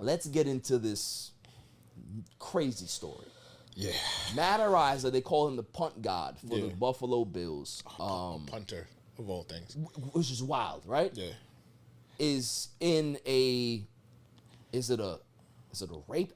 let's get into this crazy story. Yeah. Matt Araiza, they call him the punt god for the Buffalo Bills. Punter, of all things. Which is wild, right? Yeah. Is it a rape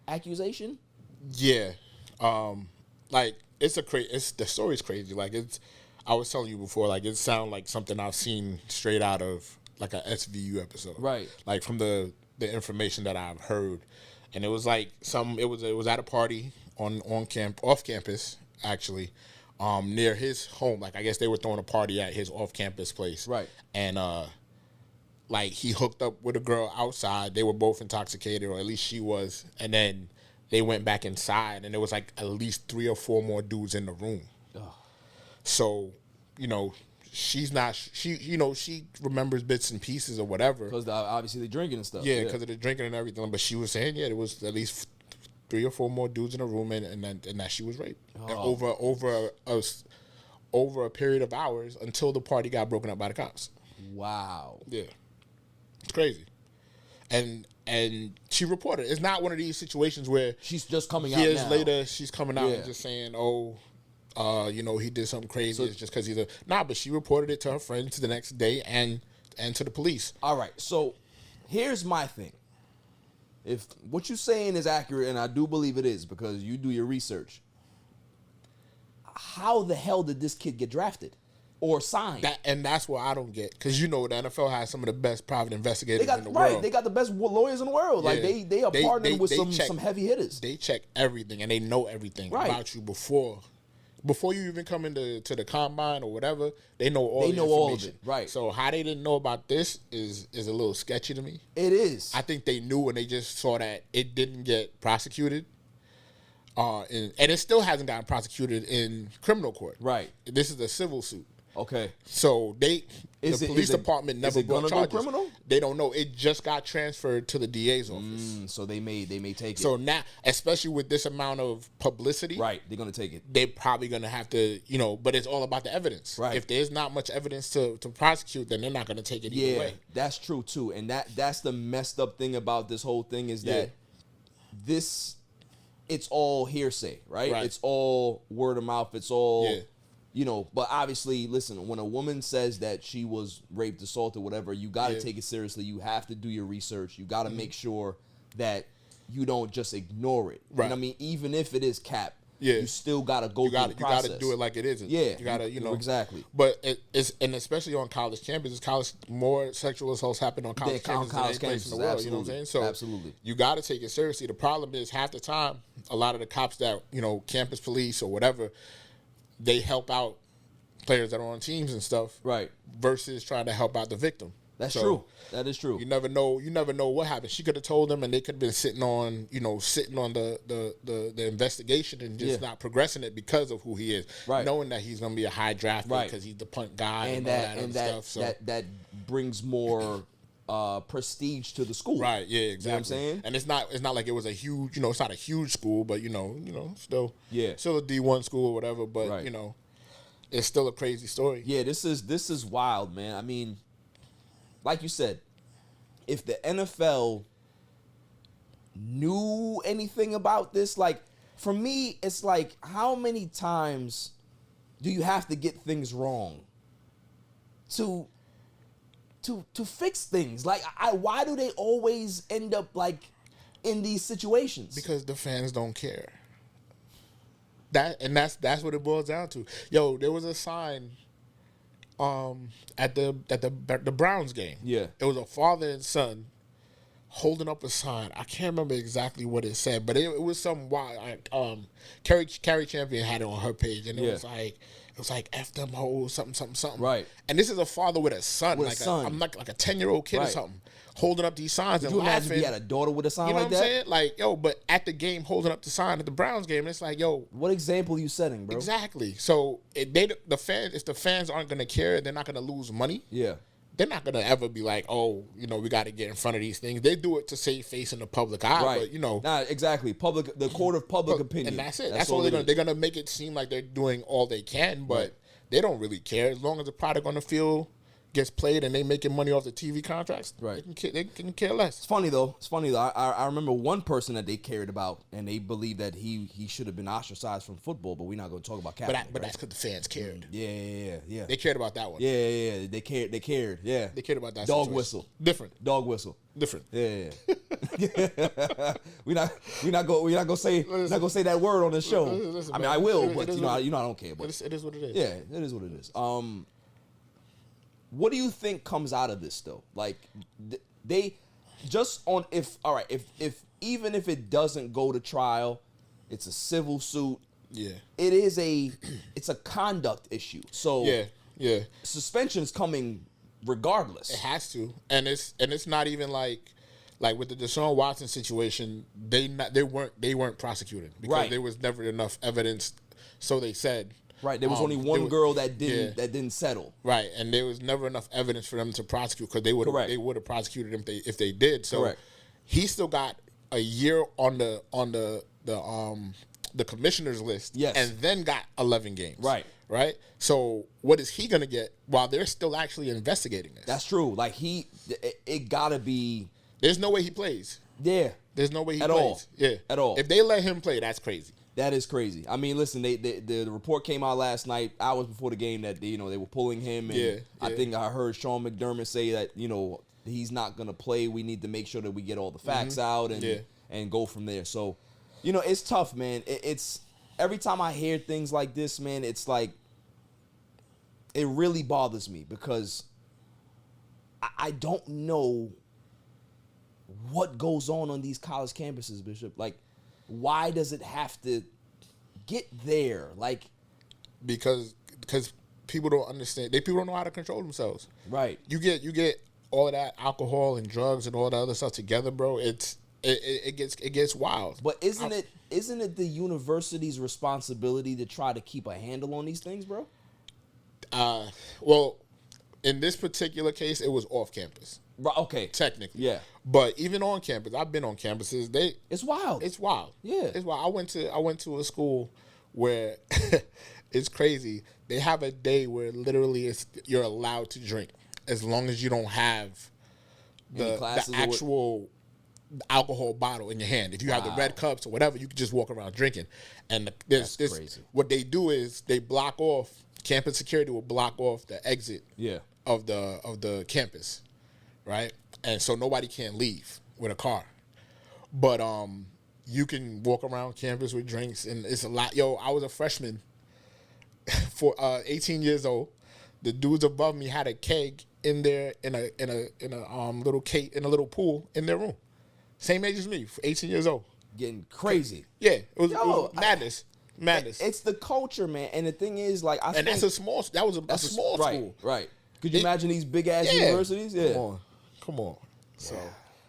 accusation? Yeah. Like, the story's crazy. Like, I was telling you before, like, it sounds like something I've seen straight out of, like, a SVU episode. Right. Like, from the information that I've heard. And it was like it was at a party off campus, actually, near his home. Like, I guess they were throwing a party at his off campus place. Right. And like, he hooked up with a girl outside. They were both intoxicated, or at least she was. And then they went back inside, and there was like at least 3 or 4 more dudes in the room. Ugh. So, she remembers bits and pieces or whatever. Because obviously they're drinking and stuff. Yeah, because of the drinking and everything. But she was saying, there was at least 3 or 4 more dudes in the room, and that she was raped. And over a period of hours until the party got broken up by the cops. Wow. Yeah. It's crazy. And she reported. It's not one of these situations where she's just coming out now. Years later, she's coming out and just saying, he did something crazy. So, it's just because he's but she reported it to her friends the next day and to the police. All right. So here's my thing. If what you're saying is accurate, and I do believe it is because you do your research, how the hell did this kid get drafted or signed? That's what I don't get, because the NFL has some of the best private investigators in the world. Right, they got the best lawyers in the world. Yeah. Like they are partnering with some heavy hitters. They check everything and they know everything about you before you even come into the combine or whatever. They know all of it. Right. So how they didn't know about this is a little sketchy to me. It is. I think they knew and they just saw that it didn't get prosecuted. And it still hasn't gotten prosecuted in criminal court. Right. This is a civil suit. Okay. So the police department never brought charges. Go criminal? They don't know. It just got transferred to the DA's office. So they may take it. So now, especially with this amount of publicity, right? They're gonna take it. They're probably gonna have to, but it's all about the evidence. Right. If there's not much evidence to prosecute, then they're not gonna take it either way. That's true too. And that's the messed up thing about this whole thing is that it's all hearsay, right? It's all word of mouth. It's all. But obviously, listen, when a woman says that she was raped, assaulted, whatever, you got to take it seriously. You have to do your research. You got to make sure that you don't just ignore it. Right. And I mean, even if it is cap, you still got to go through the process. You got to do it like it isn't. Yeah. You got to, Exactly. But it's, and especially on college campuses, more sexual assaults happen on college campuses than any place in the world. Absolutely. You know what I'm saying? So absolutely. You got to take it seriously. The problem is half the time, a lot of the cops that, campus police or whatever, they help out players that are on teams and stuff, right? Versus trying to help out the victim. That's true. That is true. You never know. You never know what happened. She could have told them, and they could have been sitting on the investigation and just not progressing it because of who he is, right? Knowing that he's going to be a high draft pick because he's the punt guy and that stuff. So that brings more prestige to the school, right? Yeah, exactly. You know what I'm saying? And it's not like it was a huge, it's not a huge school, but still a D1 school or whatever, but it's still a crazy story. Yeah, this is wild, man. I mean, like you said, if the NFL knew anything about this, like, for me, it's like, how many times do you have to get things wrong to fix things? Like, why do they always end up, like, in these situations? Because the fans don't care. That's what it boils down to. Yo, there was a sign at the Browns game. Yeah. It was a father and son holding up a sign. I can't remember exactly what it said, but it was some wild. Carrie Champion had it on her page, and it was like F them hoes, something. Right. And this is a father with a son. I'm like a 10-year-old kid or something, holding up these signs and laughing. Imagine if he had a daughter with a sign like that? You know what I'm saying? Like, yo, but at the game, holding up the sign at the Browns game, it's like, yo. What example are you setting, bro? Exactly. So if the fans aren't going to care, they're not going to lose money. Yeah. They're not going to ever be like, oh, we got to get in front of these things. They do it to save face in the public eye. Right. But, Nah, exactly. The court of public opinion. And that's it. That's all they're going to do. They're going to make it seem like they're doing all they can, but they don't really care. As long as the product on the field, gets played and they making money off the TV contracts, right? They can care less. It's funny though. I remember one person that they cared about, and they believed that he should have been ostracized from football. But we're not going to talk about Kaepernick. But that's because the fans cared. Yeah. They cared about that one. Yeah. They cared. Yeah. They cared about that. Dog situation. whistle. Different. Dog whistle. Different. Yeah. we not gonna say that word on the show. Listen, I mean, I will, but I don't care. But it is what it is. Yeah, it is what it is. What do you think comes out of this though? Like they just on if even if it doesn't go to trial, it's a civil suit. Yeah. It's a conduct issue. So yeah. Suspension is coming regardless. It has to. And it's not even like with the Deshaun Watson situation, they weren't prosecuted because there was never enough evidence, so they said. Right, there was only one girl that didn't settle. Right, and there was never enough evidence for them to prosecute because they would have prosecuted him if they did. So he still got a year on the commissioner's list, and then got 11 games. Right. So what is he gonna get while they're still actually investigating this? That's true. Like it gotta be. There's no way he plays. Yeah, there's no way he plays. All. Yeah, at all. If they let him play, that's crazy. That is crazy. I mean, listen, the report came out last night, hours before the game, that they were pulling him, and I think I heard Sean McDermott say that he's not gonna play. We need to make sure that we get all the facts out and go from there. So, it's tough, man. It's every time I hear things like this, man, it's like it really bothers me because I don't know what goes on these college campuses, Bishop. Like, why does it have to get there? Like, because people don't understand. People don't know how to control themselves. Right. You get all of that alcohol and drugs and all that other stuff together, bro. It gets wild. But isn't it the university's responsibility to try to keep a handle on these things, bro? Well, in this particular case, it was off campus. Right, okay. Technically. Yeah. But even on campus, I've been on campuses. It's wild. It's wild. Yeah. It's wild. I went to a school where it's crazy. They have a day where literally you're allowed to drink as long as you don't have the actual alcohol bottle in your hand. If you have the red cups or whatever, you can just walk around drinking. And that's crazy. What they do is they block off, campus security will block off the exit of the campus. Right? And so nobody can leave with a car. But you can walk around campus with drinks, and it's a lot. Yo, I was a freshman for 18 years old. The dudes above me had a keg in there in a little pool in their room. Same age as me, 18 years old. Getting crazy. Yeah, it was madness. Madness. It's the culture, man. And the thing is, like, that's a small school. Right. Could you imagine these big ass universities? Yeah. Come on. So,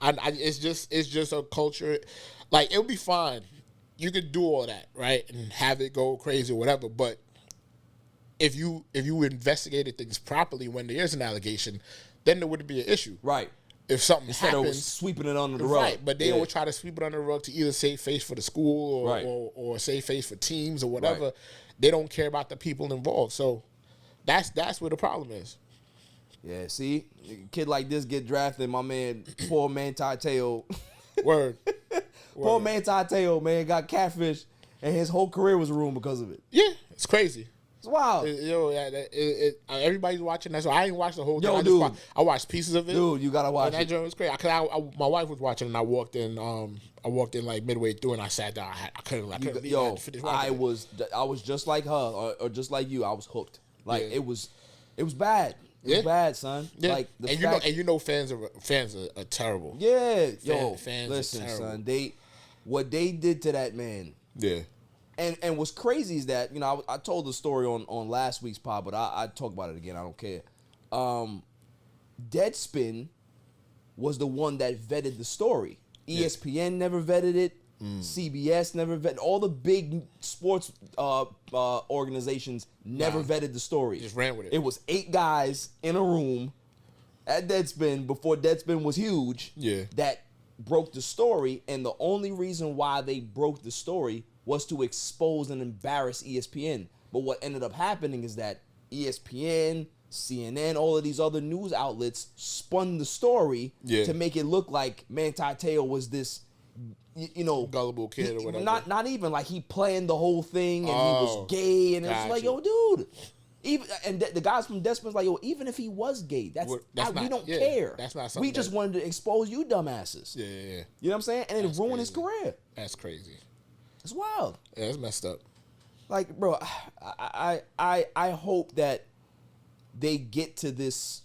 it's just a culture. Like, it would be fine. You could do all that, right, and have it go crazy or whatever. But if you investigated things properly when there is an allegation, then there wouldn't be an issue, right? If something instead happens, of sweeping it under the rug, right? But they always try to sweep it under the rug to either save face for the school or save face for teams or whatever. Right. They don't care about the people involved. So that's where the problem is. Yeah, see, a kid like this get drafted. My man, poor Manti Te'o. Word. Poor Manti Te'o, man, got catfish, and his whole career was ruined because of it. Yeah, it's crazy. It's wild. Everybody's watching that, so I ain't watched the whole thing. Dude. I watched pieces of it. Dude, you gotta watch it. That joint was crazy. My wife was watching, and I walked in. I walked in like midway through, and I sat down. I couldn't. I was just like her, or just like you. I was hooked. Like it was bad. It was bad, son. Yeah. Like fans are terrible. Yeah, fans listen, are terrible. son. What they did to that man. Yeah. And what's crazy is that, I told the story on last week's pod, but I talk about it again. I don't care. Deadspin was the one that vetted the story. ESPN never vetted it. CBS never vetted. All the big sports organizations never vetted the story. Just ran with it. It was 8 guys in a room at Deadspin before Deadspin was huge. Yeah. That broke the story, and the only reason why they broke the story was to expose and embarrass ESPN. But what ended up happening is that ESPN, CNN, all of these other news outlets spun the story to make it look like Manti Te'o was this, gullible kid or whatever. Not even like he planned the whole thing and he was gay, and it's like, yo, dude. Even and the guys from Desperat's like, yo, even if he was gay, we don't care. That's not something. We just wanted to expose you dumbasses. Yeah. You know what I'm saying? And it ruined his career. That's crazy. It's wild. Yeah, it's messed up. Like, bro, I hope that they get to this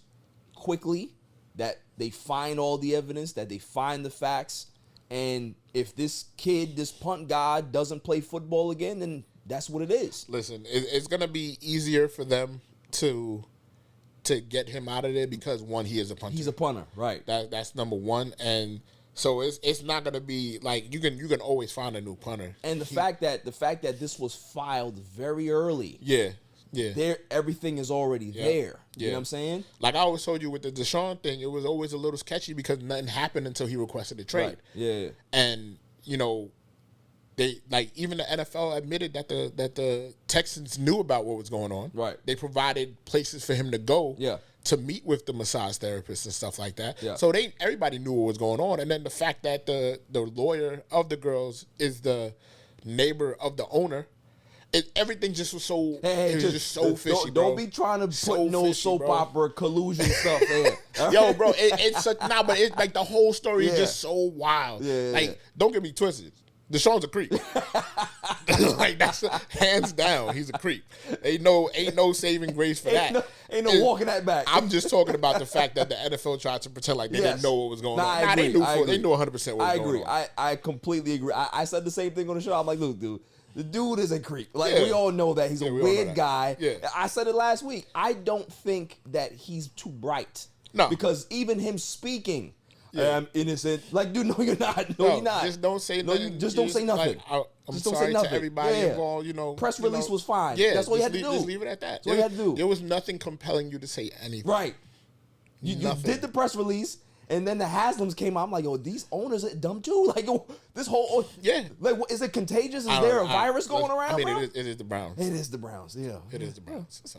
quickly, that they find all the evidence, that they find the facts, and if this kid, this punt guy, doesn't play football again, then that's what it is. Listen, it's gonna be easier for them to get him out of there because one, he is a punter. He's a punter, right? That's number one, and so it's not gonna be like you can always find a new punter. And the fact that this was filed very early, everything is already there. You know what I'm saying? Like I always told you with the Deshaun thing, it was always a little sketchy because nothing happened until he requested a trade. Right. Yeah. And they even the NFL admitted that the Texans knew about what was going on. Right. They provided places for him to go. Yeah. To meet with the massage therapists and stuff like that. Yeah. So everybody knew what was going on. And then the fact that the lawyer of the girls is the neighbor of the owner, everything just was so just so fishy. Don't be trying to put no soap opera collusion stuff in. Yo, bro, it's such but it's like the whole story is just so wild. Like, don't get me twisted. Deshaun's a creep. Like that's hands down, he's a creep. Ain't no saving grace for that. Ain't no walking that back. I'm just talking about the fact that the NFL tried to pretend like they didn't know what was going on. I agree. They knew 100% what was going on. I agree. I completely agree. I said the same thing on the show. I'm like, look, dude. The dude is a creep. Like, we all know that. He's a weird guy. Yeah. I said it last week. I don't think that he's too bright. No. Because even him speaking, I'm innocent. Like, dude, no, you're not. No, you're not. Just don't say nothing. No, just don't say nothing. Like, I'm just sorry to everybody involved, Press release was fine. Yeah, that's all you had to do. Just leave it at that. That's all you had to do. There was nothing compelling you to say anything. Right. You did the press release. And then the Haslams came out. I'm like, yo, these owners are dumb too. Like, yo, this whole like, is it contagious? Is there a virus going around? I mean, it is the Browns. It is the Browns. Yeah, it is the Browns. So.